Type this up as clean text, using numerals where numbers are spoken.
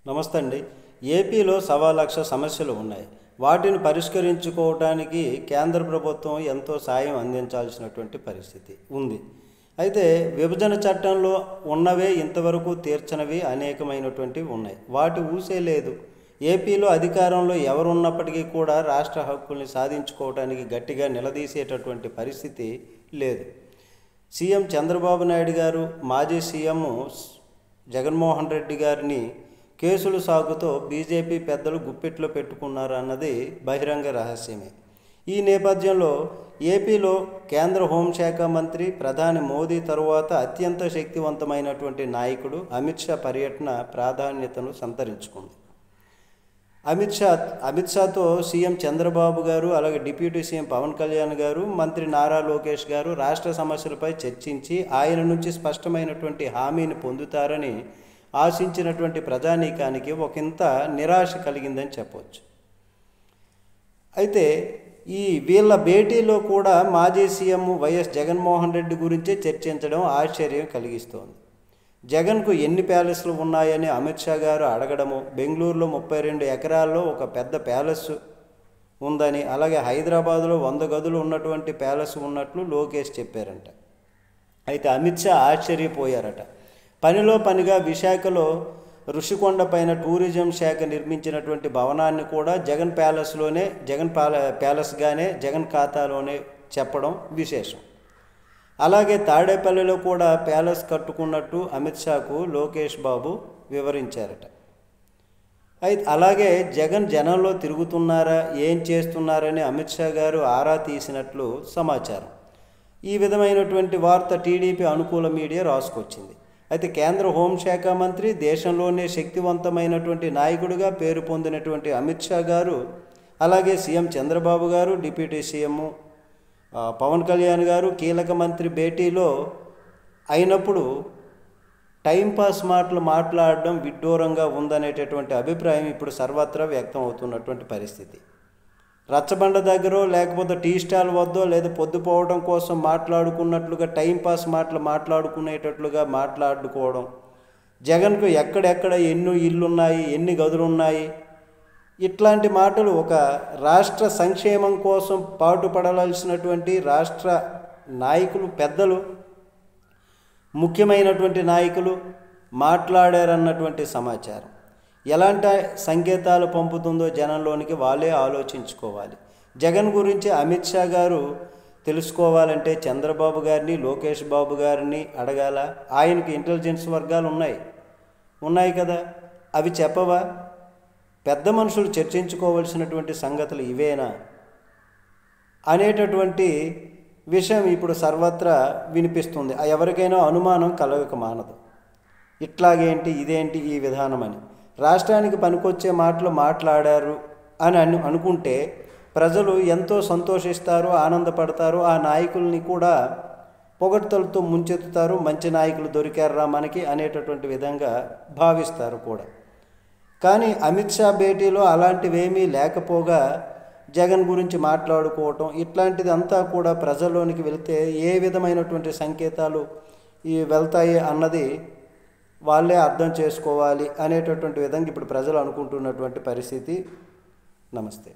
నమస్తే అండి. ఏపీలో సవా లక్ష సమస్యలు ఉన్నాయి. వాటిని పరిష్కరించుకోవడానికి కేంద్ర ప్రభుత్వం ఎంతో సాయం అందించాల్సినటువంటి పరిస్థితి ఉంది. అయితే విభజన చట్టంలో ఉన్నవే ఇంతవరకు తీర్చనివి అనేకమైనటువంటివి ఉన్నాయి. వాటి ఊసే లేదు. ఏపీలో అధికారంలో ఎవరున్నప్పటికీ కూడా రాష్ట్ర హక్కుల్ని సాధించుకోవడానికి గట్టిగా నిలదీసేటటువంటి పరిస్థితి లేదు. సీఎం చంద్రబాబు నాయుడు గారు మాజీ సీఎం జగన్మోహన్ రెడ్డి గారిని కేసుల సాగుతో బీజేపీ పెద్దలు గుప్పిట్లో పెట్టుకున్నారు అన్నది బహిరంగ రహస్యమే. ఈ నేపథ్యంలో ఏపీలో కేంద్ర హోంశాఖ మంత్రి ప్రధాని మోదీ తరువాత అత్యంత శక్తివంతమైనటువంటి నాయకుడు అమిత్ షా పర్యటన ప్రాధాన్యతను సంతరించుకుంది. అమిత్ షాతో సీఎం చంద్రబాబు గారు, అలాగే డిప్యూటీ సీఎం పవన్ కళ్యాణ్ గారు, మంత్రి నారా లోకేష్ గారు రాష్ట్ర సమస్యలపై చర్చించి ఆయన నుంచి స్పష్టమైనటువంటి హామీని పొందుతారని ఆశించినటువంటి ప్రజానీకానికి ఒకంత నిరాశ కలిగిందని చెప్పవచ్చు. అయితే వీళ్ళ భేటీలో కూడా మాజీ సీఎం వైఎస్ జగన్మోహన్ రెడ్డి గురించే చర్చించడం ఆశ్చర్యం కలిగిస్తోంది. జగన్కు ఎన్ని ప్యాలెస్లు ఉన్నాయని అమిత్ షా గారు అడగడము, బెంగళూరులో 32 ఎకరాల్లో ఒక పెద్ద ప్యాలెస్ ఉందని, అలాగే హైదరాబాదులో 100 గదులు ఉన్నటువంటి ప్యాలెస్ ఉన్నట్లు లోకేష్ చెప్పారంట. అయితే అమిత్ షా ఆశ్చర్యపోయారట. పనిలో పనిగా విశాఖలో ఋషికొండ పైన టూరిజం శాఖ నిర్మించినటువంటి భవనాన్ని కూడా జగన్ ప్యాలెస్గానే జగన్ ఖాతాలోనే చెప్పడం విశేషం. అలాగే తాడేపల్లిలో కూడా ప్యాలెస్ కట్టుకున్నట్టు అమిత్ షాకు లోకేష్ బాబు వివరించారట. అయితే అలాగే జగన్ జనంలో తిరుగుతున్నారా, ఏం చేస్తున్నారని అమిత్ షా గారు ఆరా తీసినట్లు సమాచారం. ఈ విధమైనటువంటి వార్త టీడీపీ అనుకూల మీడియా రాసుకొచ్చింది. అయితే కేంద్ర హోంశాఖ మంత్రి, దేశంలోనే శక్తివంతమైనటువంటి నాయకుడిగా పేరు పొందినటువంటి అమిత్ షా గారు, అలాగే సీఎం చంద్రబాబు గారు, డిప్యూటీ సీఎం పవన్ కళ్యాణ్ గారు కీలక మంత్రి భేటీలో అయినప్పుడు టైంపాస్ మాటలు మాట్లాడడం విడ్డూరంగా ఉందనేటటువంటి అభిప్రాయం ఇప్పుడు సర్వత్రా వ్యక్తం అవుతున్నటువంటి పరిస్థితి. రచ్చబండ దగ్గర లేకపోతే టీ స్టాల్ వద్దో లేదా పొద్దుపోవడం కోసం మాట్లాడుకున్నట్లుగా టైంపాస్ మాటలు మాట్లాడుకునేటట్లుగా మాట్లాడుకోవడం, జగన్కు ఎక్కడెక్కడ ఎన్ని ఇళ్ళున్నాయి, ఎన్ని గదులున్నాయి, ఇట్లాంటి మాటలు ఒక రాష్ట్ర సంక్షేమం కోసం పాటుపడాల్సినటువంటి రాష్ట్ర నాయకులు, పెద్దలు, ముఖ్యమైనటువంటి నాయకులు మాట్లాడారన్నటువంటి సమాచారం ఎలాంటి సంకేతాలు పంపుతుందో జనంలోనికి వాళ్ళే ఆలోచించుకోవాలి. జగన్ గురించి అమిత్ షా గారు తెలుసుకోవాలంటే చంద్రబాబు గారిని, లోకేష్ బాబు గారిని అడగాల. ఆయనకి ఇంటెలిజెన్స్ వర్గాలు ఉన్నాయి కదా, అవి చెప్పవా? పెద్ద మనుషులు చర్చించుకోవాల్సినటువంటి సంగతులు ఇవేనా అనేటటువంటి విషయం ఇప్పుడు సర్వత్రా వినిపిస్తుంది. ఎవరికైనా అనుమానం కలగక మానదు. ఇట్లాగేంటి, ఇదేంటి ఈ విధానం అని. రాష్ట్రానికి పనికొచ్చే మాటలు మాట్లాడారు అని అనుకుంటే ప్రజలు ఎంతో సంతోషిస్తారు, ఆనందపడతారు. ఆ నాయకుల్ని కూడా పొగడ్తలతో ముంచెత్తుతారు. మంచి నాయకులు దొరికారా మనకి అనేటటువంటి విధంగా భావిస్తారు కూడా. కానీ అమిత్ షా భేటీలో అలాంటివేమీ లేకపోగా జగన్ గురించి మాట్లాడుకోవటం, ఇట్లాంటిది అంతా కూడా ప్రజల్లోనికి వెళితే ఏ విధమైనటువంటి సంకేతాలు వెళ్తాయి అన్నది వాళ్ళే అర్థం చేసుకోవాలి అనేటటువంటి విధంగా ఇప్పుడు ప్రజలు అనుకుంటున్నటువంటి పరిస్థితి. నమస్తే.